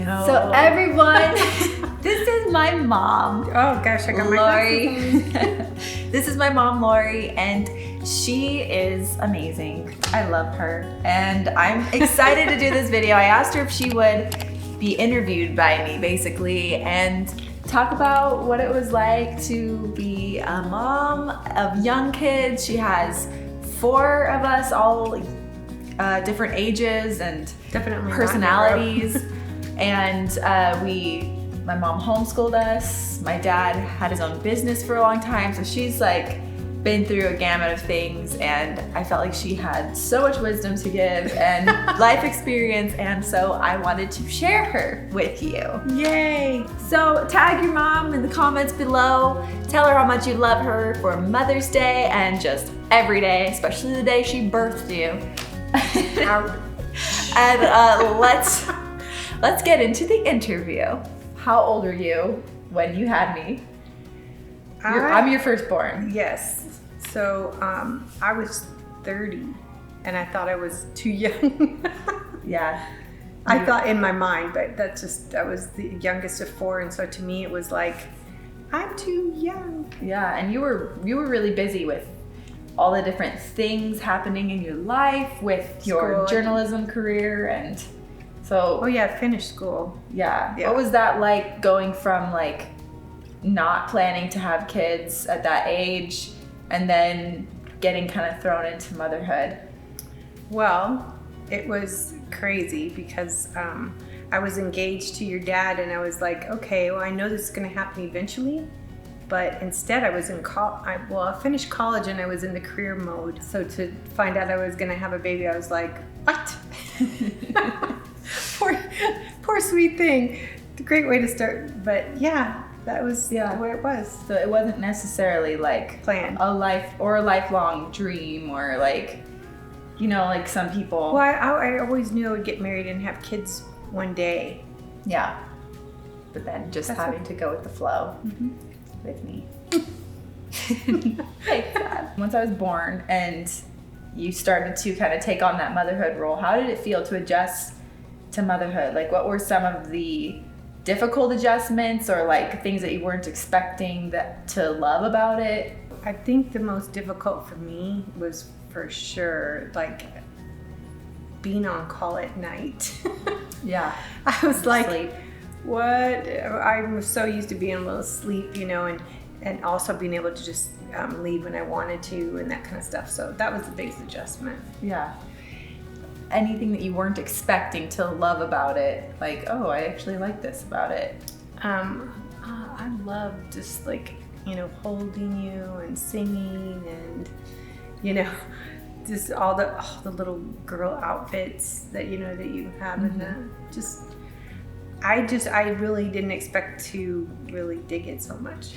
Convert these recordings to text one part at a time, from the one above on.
no. So everyone, this is my mom. Oh gosh, I got my Lori. glasses. This is my mom, Lori, and she is amazing. I love her, and I'm excited to do this video. I asked her if she would be interviewed by me, basically, and talk about what it was like to be a mom of young kids. She has 4 of us, all different ages and Definitely personalities. And my mom homeschooled us. My dad had his own business for a long time, so she's like been through a gamut of things, and I felt like she had so much wisdom to give and life experience, and so I wanted to share her with you. Yay! So tag your mom in the comments below. Tell her how much you love her for Mother's Day and just every day, especially the day she birthed you. And let's get into the interview. How old are you when you had me? I'm your firstborn. Yes. So I was 30, and I thought I was too young. Yeah. I thought in my mind, but I was the youngest of 4, and so to me it was like, I'm too young. Yeah, and you were really busy with all the different things happening in your life, with your School. journalism career, and so. Oh yeah, I finished school. Yeah. Yeah. What was that like, going from like not planning to have kids at that age and then getting kind of thrown into motherhood? Well, it was crazy because I was engaged to your dad, and I was like, okay, well, I know this is going to happen eventually, but instead I was in I finished college and I was in the career mode. So to find out I was going to have a baby, I was like, what? poor sweet thing. The great way to start, but yeah. That was the way it was. So it wasn't necessarily like Planned. a lifelong dream, or like, you know, like some people. Well, I always knew I would get married and have kids one day. Yeah. But then just having to go with the flow with me. Thanks, Dad. Once I was born and you started to kind of take on that motherhood role, how did it feel to adjust to motherhood? Like, what were some of the difficult adjustments, or like things that you weren't expecting to love about it? I think the most difficult for me was for sure like being on call at night. Yeah. I was like, Sleep. what? I was so used to being able to sleep, you know, and also being able to just leave when I wanted to and that kind of stuff. So that was the biggest adjustment. Yeah. Anything that you weren't expecting to love about it, like, oh, I actually like this about it? I love just like, you know, holding you and singing, and you know, just all the little girl outfits that you know that you have in the I really didn't expect to really dig it so much.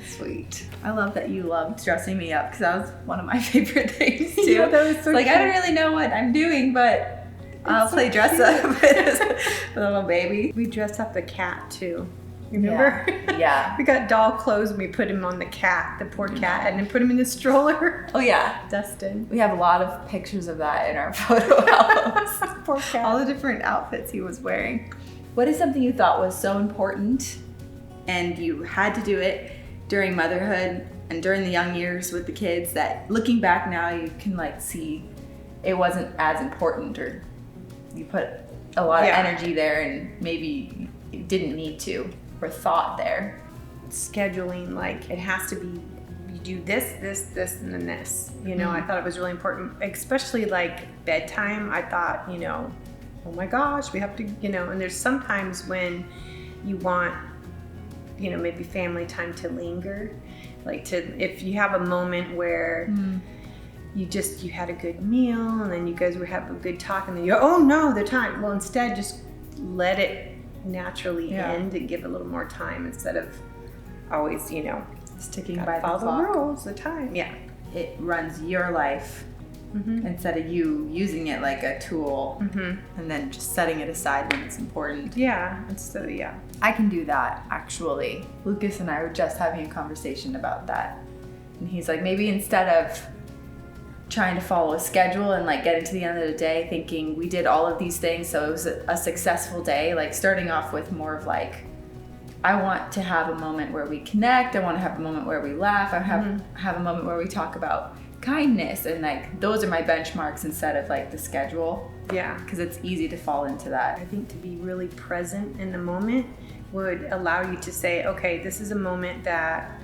Sweet. I love that you loved dressing me up, because that was one of my favorite things too. Yeah, that was so like, cute. I don't really know what I'm doing, but I'll play dress up with a little baby. We dressed up the cat too. Remember? Yeah. We got doll clothes and we put him on the poor cat, and then put him in the stroller. Oh yeah. Dustin. We have a lot of pictures of that in our photo albums. Poor cat. All the different outfits he was wearing. What is something you thought was so important and you had to do it during motherhood and during the young years with the kids, that looking back now you can like see it wasn't as important, or you put a lot of energy there and maybe you didn't need to, or thought there? Scheduling, like it has to be, you do this, and then this. You know, I thought it was really important, especially like bedtime. I thought, you know, oh my gosh, we have to, you know, and there's sometimes when you want, you know, maybe family time to linger, like if you have a moment where you had a good meal and then you guys were having a good talk, and then you go, oh no, the time. Well, instead just let it naturally end and give it a little more time, instead of always, you know, sticking by the follow clock. the rules, the time. Yeah. It runs your life instead of you using it like a tool and then just setting it aside when it's important. Yeah. And so, yeah. I can do that, actually. Lucas and I were just having a conversation about that. And he's like, maybe instead of trying to follow a schedule and like getting to the end of the day thinking we did all of these things, so it was a successful day. Like starting off with more of like, I want to have a moment where we connect, I want to have a moment where we laugh, I have a moment where we talk about kindness, and like those are my benchmarks instead of like the schedule. Yeah, because it's easy to fall into that. I think to be really present in the moment would allow you to say, okay, this is a moment that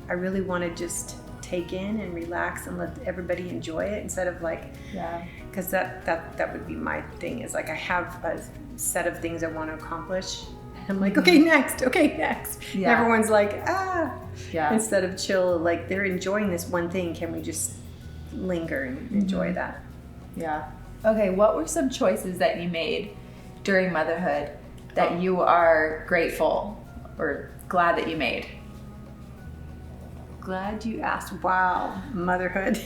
I really want to just take in and relax and let everybody enjoy it, instead of like, because that would be my thing, is like I have a set of things I want to accomplish. I'm like, okay, next. And everyone's like, instead of chill, like they're enjoying this one thing. Can we just linger and enjoy that? Yeah. Okay, what were some choices that you made during motherhood that you are grateful or glad that you made? Glad you asked. Wow, motherhood.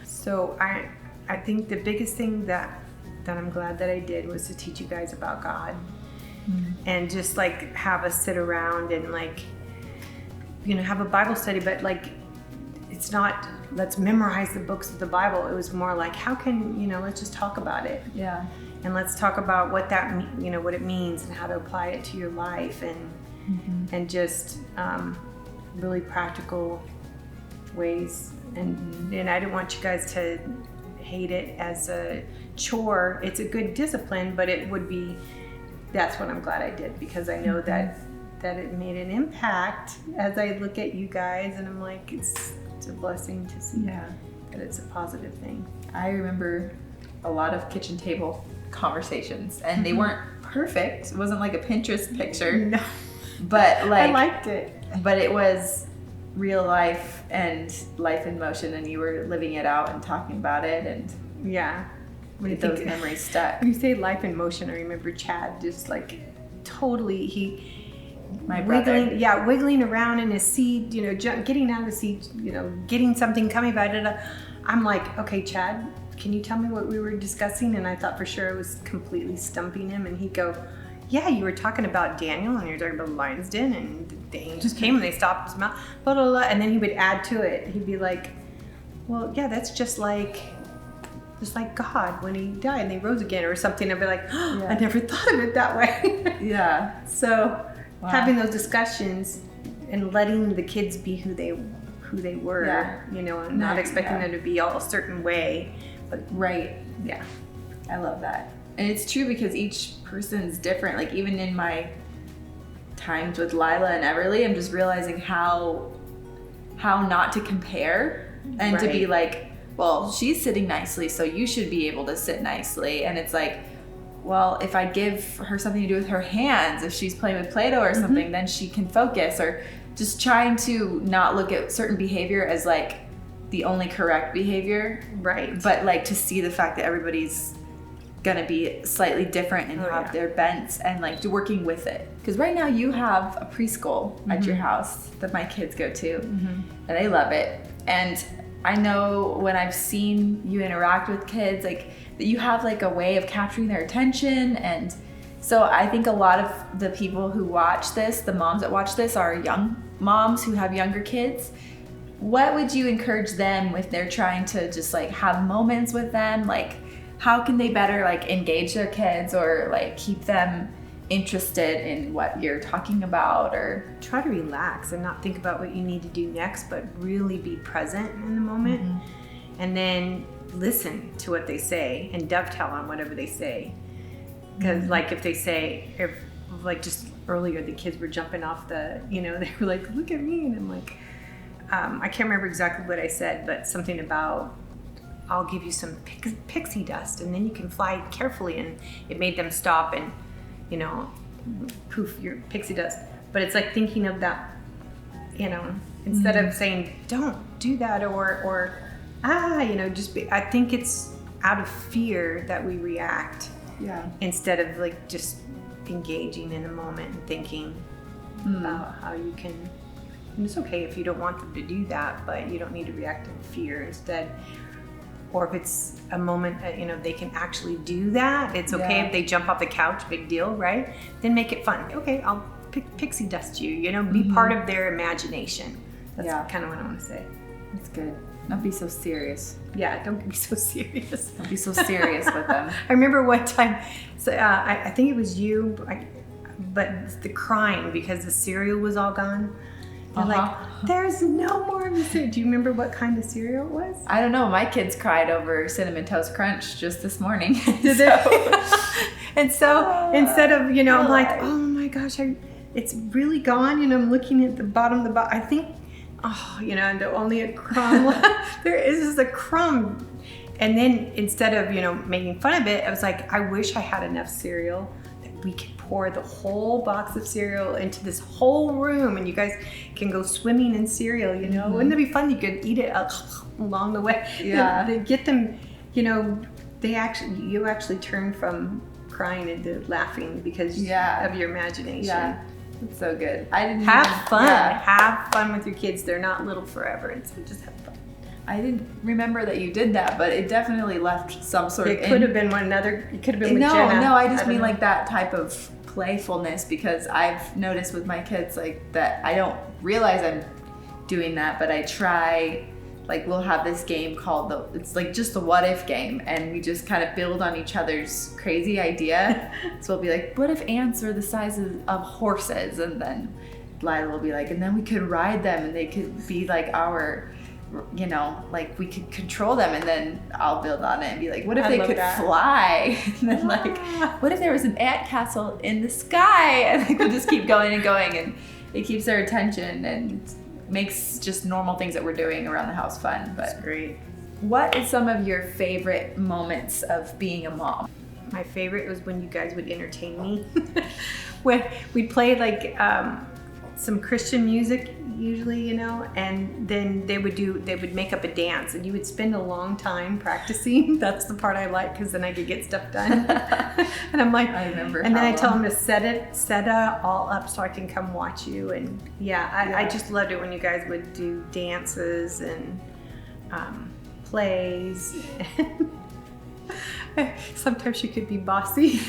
So I think the biggest thing that I'm glad that I did was to teach you guys about God. And just like have us sit around and like, have a Bible study, but like, it's not, let's memorize the books of the Bible. It was more like, how can, let's just talk about it. Yeah. And let's talk about what that, what it means and how to apply it to your life, and just really practical ways. And I didn't want you guys to hate it as a chore. It's a good discipline, but it would be, that's what I'm glad I did, because I know that it made an impact as I look at you guys, and I'm like, it's a blessing to see that it's a positive thing. I remember a lot of kitchen table conversations, and they weren't perfect. It wasn't like a Pinterest picture. No. But like, I liked it. But it was real life and life in motion, and you were living it out and talking about it, and those memories stuck. When you say life in motion, I remember Chad just like totally, my brother, wiggling around in his seat, getting out of the seat, getting something, coming back. I'm like, okay, Chad, can you tell me what we were discussing? And I thought for sure I was completely stumping him, and he'd go, yeah, you were talking about Daniel, and you were talking about the lion's den, and the angels came and they stopped his mouth, blah, blah, blah. And then he would add to it. He'd be like, well, yeah, that's just like God when he died and they rose again or something. I'd be like, I never thought of it that way. So having those discussions and letting the kids be who they were, and not expecting them to be all a certain way. But I love that. And it's true, because each person's different. Like even in my times with Lila and Everly, I'm just realizing how not to compare and to be like, well, she's sitting nicely, so you should be able to sit nicely. And it's like, well, if I give her something to do with her hands, if she's playing with Play-Doh or something, then she can focus. Or just trying to not look at certain behavior as like the only correct behavior. Right. But like to see the fact that everybody's gonna be slightly different and have their bents, and like working with it. Because right now you have a preschool at your house that my kids go to, and they love it. And I know when I've seen you interact with kids, like that you have like a way of capturing their attention. And so I think a lot of the people who watch this, the moms that watch this, are young moms who have younger kids. What would you encourage them if they're trying to just like have moments with them? Like, how can they better like engage their kids, or like keep them interested in what you're talking about? Or try to relax and not think about what you need to do next, but really be present in the moment, and then listen to what they say and dovetail on whatever they say. Because like if they say, if like just earlier the kids were jumping off the, they were like, look at me, and I'm like, I can't remember exactly what I said, but something about, I'll give you some pixie dust and then you can fly carefully, and it made them stop and poof, your pixie dust. But it's like thinking of that, instead of saying don't do that or just be, I think it's out of fear that we react, instead of like just engaging in a moment and thinking about how you can. And it's okay if you don't want them to do that, but you don't need to react in fear instead. Or if it's a moment that, they can actually do that, it's okay if they jump off the couch, big deal, right? Then make it fun. Okay, I'll pixie dust you, be part of their imagination. That's kind of what I want to say. That's good. Don't be so serious. Yeah, don't be so serious. Don't be so serious with them. I remember one time, so I think it was you, but the crying because the cereal was all gone. They're like, there's no more of the cereal. Do you remember what kind of cereal it was? I don't know. My kids cried over Cinnamon Toast Crunch just this morning. Did they? And so instead of, I'm like, oh my gosh, it's really gone. I'm looking at the bottom of the box. I think, and only a crumb. There is just a crumb. And then instead of, making fun of it, I was like, I wish I had enough cereal that we could pour the whole box of cereal into this whole room and you guys can go swimming in cereal, Mm-hmm. Wouldn't it be fun? You could eat it along the way. Yeah. They get them, you actually turn from crying into laughing because of your imagination. Yeah. It's so good. I didn't have fun. Yeah. Have fun with your kids. They're not little forever, and so just have fun. I didn't remember that you did that, but it definitely left some sort of. It could have been one another. It could have been with Jenna. No. I just mean like that type of playfulness because I've noticed with my kids like that. I don't realize I'm doing that, but I try. Like we'll have this game called it's like just the what if game, and we just kind of build on each other's crazy idea. So we'll be like, what if ants were the size of horses? And then Lila will be like, and then we could ride them, and they could be like our. Like we could control them, and then I'll build on it and be like, what if they could fly? And then like, what if there was an ant castle in the sky? And like we'll just keep going and going, and it keeps their attention and makes just normal things that we're doing around the house fun. But that's great. What is some of your favorite moments of being a mom? My favorite was when you guys would entertain me. When we'd play like some Christian music usually, and then they would make up a dance and you would spend a long time practicing. That's the part I like because then I could get stuff done. And I'm like, I remember. And then I tell them to set it all up so I can come watch you. And I just loved it when you guys would do dances and plays. Sometimes you could be bossy.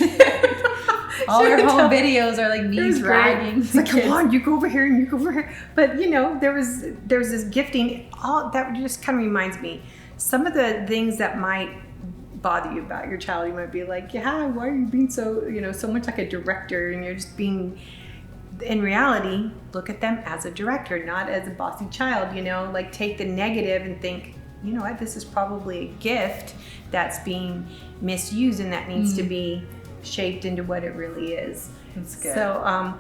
All your home videos are like me dragging. It's like, come on, you go over here and you go over here. But there was this gifting. All that just kind of reminds me. Some of the things that might bother you about your child, you might be like, yeah, why are you being so so much like a director, and you're just being. In reality, look at them as a director, not as a bossy child. Like take the negative and think, you know what, this is probably a gift that's being misused, and that needs to be shaped into what it really is. That's good. So,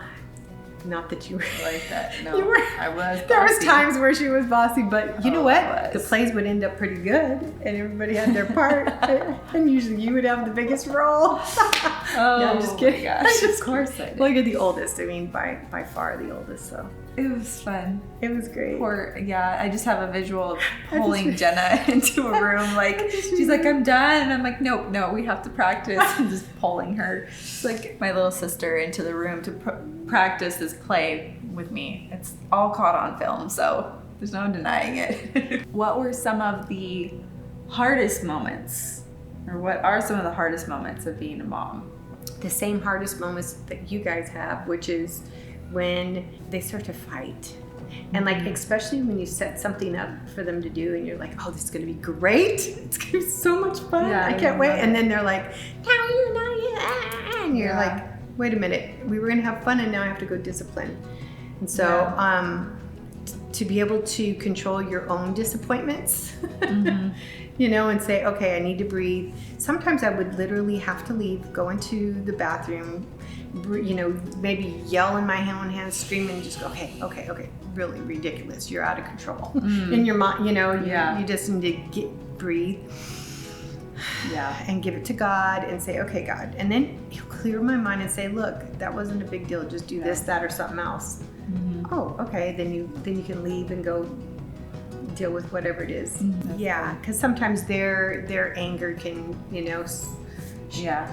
not that you were like that. No, I was. Bossy. There was times where she was bossy, but you know what? The plays would end up pretty good, and everybody had their part, and usually you would have the biggest role. No, I'm just kidding. My gosh, of course I did. Well, you're the oldest. I mean, by far the oldest. So it was fun. It was great. I just have a visual of pulling Jenna into a room. Like she's like, I'm done, and I'm like, nope, no, we have to practice. And just pulling her, it's like my little sister, into the room to practice this play with me. It's all caught on film, so there's no denying it. What were some of the hardest moments, or what are some of the hardest moments of being a mom? The same hardest moments that you guys have, which is when they start to fight. And like, especially when you set something up for them to do and you're like, oh, this is going to be great. It's going to be so much fun. I can't wait. And then they're like, no, you. And you're like, wait a minute. We were going to have fun and now I have to go discipline. And so to be able to control your own disappointments, and say, okay, I need to breathe. Sometimes I would literally have to leave, go into the bathroom, maybe yell in my own hands, scream, and just go, okay, really ridiculous. You're out of control. In your mind, you just need to breathe. And give it to God and say, okay, God. And then He'll clear my mind and say, look, that wasn't a big deal. Just do this, that, or something else. Oh, okay. Then you can leave and go deal with whatever it is. Because sometimes their anger can,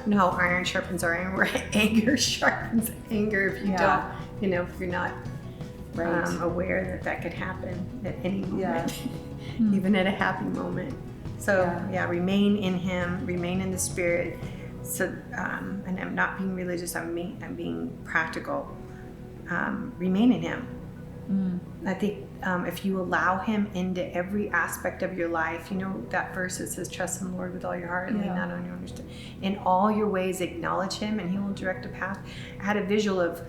no, iron sharpens iron. Anger sharpens anger if you don't, if you're not aware that could happen at any moment, even at a happy moment. So remain in Him, remain in the Spirit. So, and I'm not being religious. I'm being practical. Remain in Him. I think if you allow him into every aspect of your life, you know that verse that says, trust in the Lord with all your heart and lean not on your understanding. In all your ways, acknowledge him and he will direct a path. I had a visual of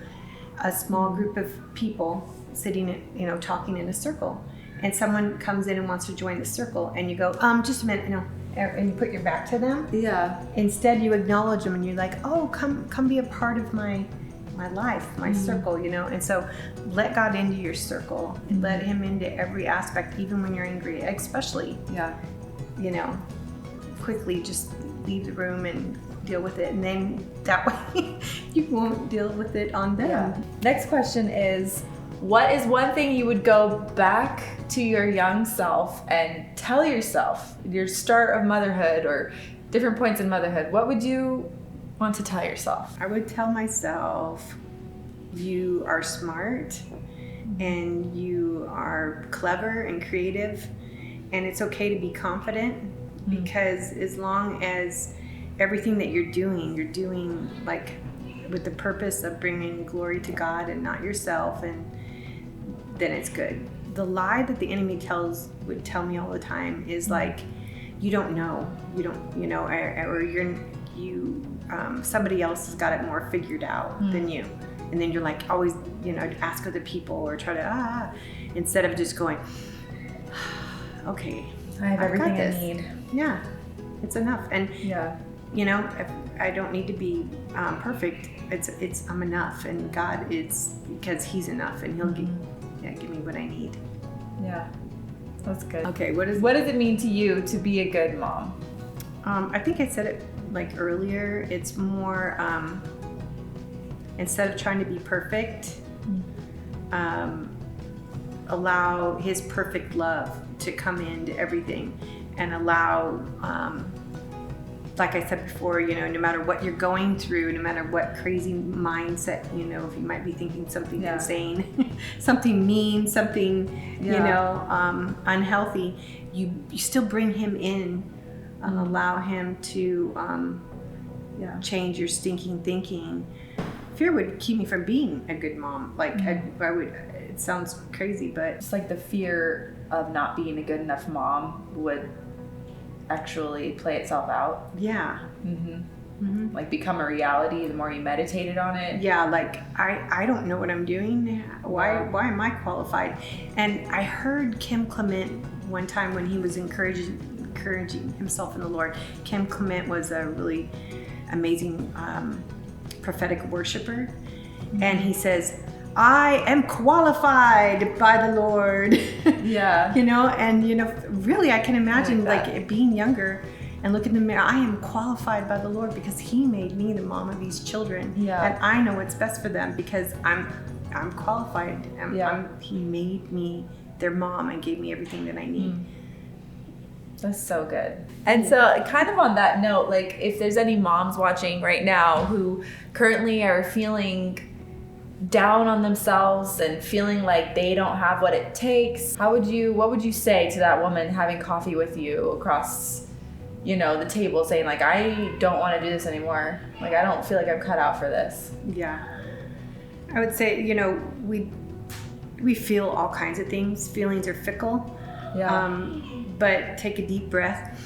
a small group of people sitting, you know, talking in a circle. And someone comes in and wants to join the circle. And you go, just a minute, you know, and you put your back to them. Yeah. Instead, you acknowledge them and you're like, oh, come be a part of my life, my circle, you know. And so let God into your circle and let him into every aspect, even when you're angry, especially, you know, quickly just leave the room and deal with it. And then that way you won't deal with it on them. Yeah. Next question is, what is one thing you would go back to your young self and tell yourself, your start of motherhood or different points in motherhood? What would you want to tell yourself? I would tell myself, you are smart and you are clever and creative, and it's okay to be confident, because as long as everything that you're doing like with the purpose of bringing glory to God and not yourself, and then it's good. The lie that the enemy would tell me all the time is like, you don't know, or somebody else has got it more figured out than you. And then you're like always, you know, ask other people or try to, instead of just going, okay, I have everything I need. Yeah, it's enough. And you know, I don't need to be perfect. I'm enough, and God is, because he's enough, and he'll give me what I need. Yeah, that's good. Okay, what does it mean to you to be a good mom? I think I said it like earlier. It's more, instead of trying to be perfect, allow his perfect love to come into everything, and allow, like I said before, you know, no matter what you're going through, no matter what crazy mindset, you know, if you might be thinking something insane, something mean, something, you know, unhealthy, you still bring him in, allow him to change your stinking thinking. Fear would keep me from being a good mom. Like I would, it sounds crazy, but it's like the fear of not being a good enough mom would actually play itself out. Like become a reality the more you meditated on it. Like I don't know what I'm doing. Why am I qualified? And I heard Kim Clement one time when he was encouraging himself in the Lord. Kim Clement was a really amazing prophetic worshiper, and he says, I am qualified by the Lord. You know, and you know, really I can imagine like being younger and look in the mirror. I am qualified by the Lord because he made me the mom of these children. And I know what's best for them because I'm qualified. He made me their mom and gave me everything that I need. That's so good. And so kind of on that note, like if there's any moms watching right now who currently are feeling down on themselves and feeling like they don't have what it takes, what would you say to that woman having coffee with you across, you know, the table, saying like, I don't want to do this anymore. Like, I don't feel like I'm cut out for this. I would say, you know, we feel all kinds of things. Feelings are fickle. But take a deep breath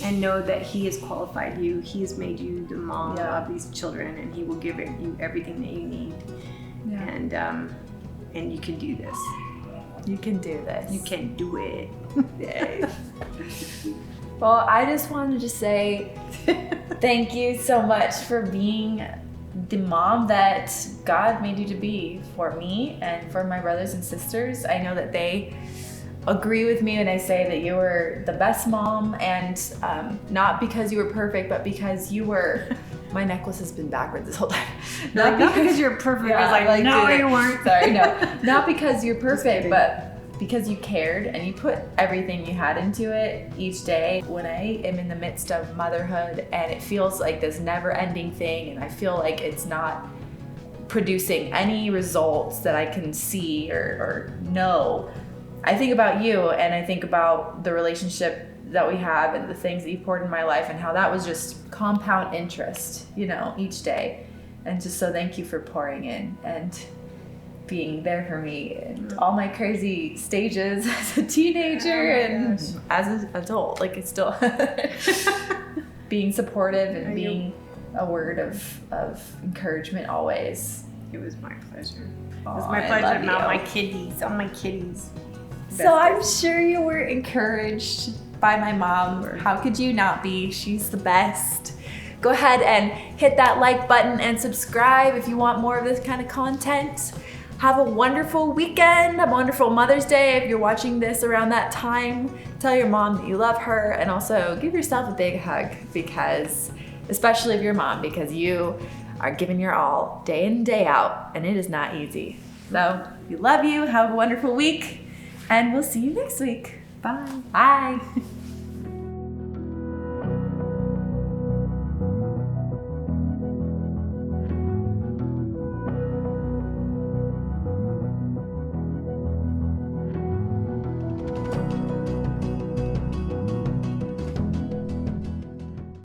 and know that he has qualified you. He has made you the mom of these children, and he will give you everything that you need. And you can do this. You can do this. You can do it. Well, I just wanted to say thank you so much for being the mom that God made you to be for me and for my brothers and sisters. I know that they agree with me when I say that you were the best mom, and not because you were perfect, but because you were. My necklace has been backwards this whole time. Not because you're perfect. I was like, no, you weren't. Sorry, no. Not because you're perfect, but because you cared and you put everything you had into it each day. When I am in the midst of motherhood and it feels like this never-ending thing, and I feel like it's not producing any results that I can see or know, I think about you, and I think about the relationship that we have and the things that you poured in my life, and how that was just compound interest, you know, each day. And just so thank you for pouring in. And being there for me and all my crazy stages as a teenager and as an adult. Like, it's still being supportive and being a word of encouragement always. It was my pleasure. It Aw, was my I pleasure love to you. mount my kitties, all my kitties. So I'm sure you were encouraged by my mom. How could you not be? She's the best. Go ahead and hit that like button and subscribe if you want more of this kind of content. Have a wonderful weekend, a wonderful Mother's Day if you're watching this around that time. Tell your mom that you love her, and also give yourself a big hug, because, especially if you're a mom, because you are giving your all day in and day out, and it is not easy. So we love you. Have a wonderful week, and we'll see you next week. Bye. Bye.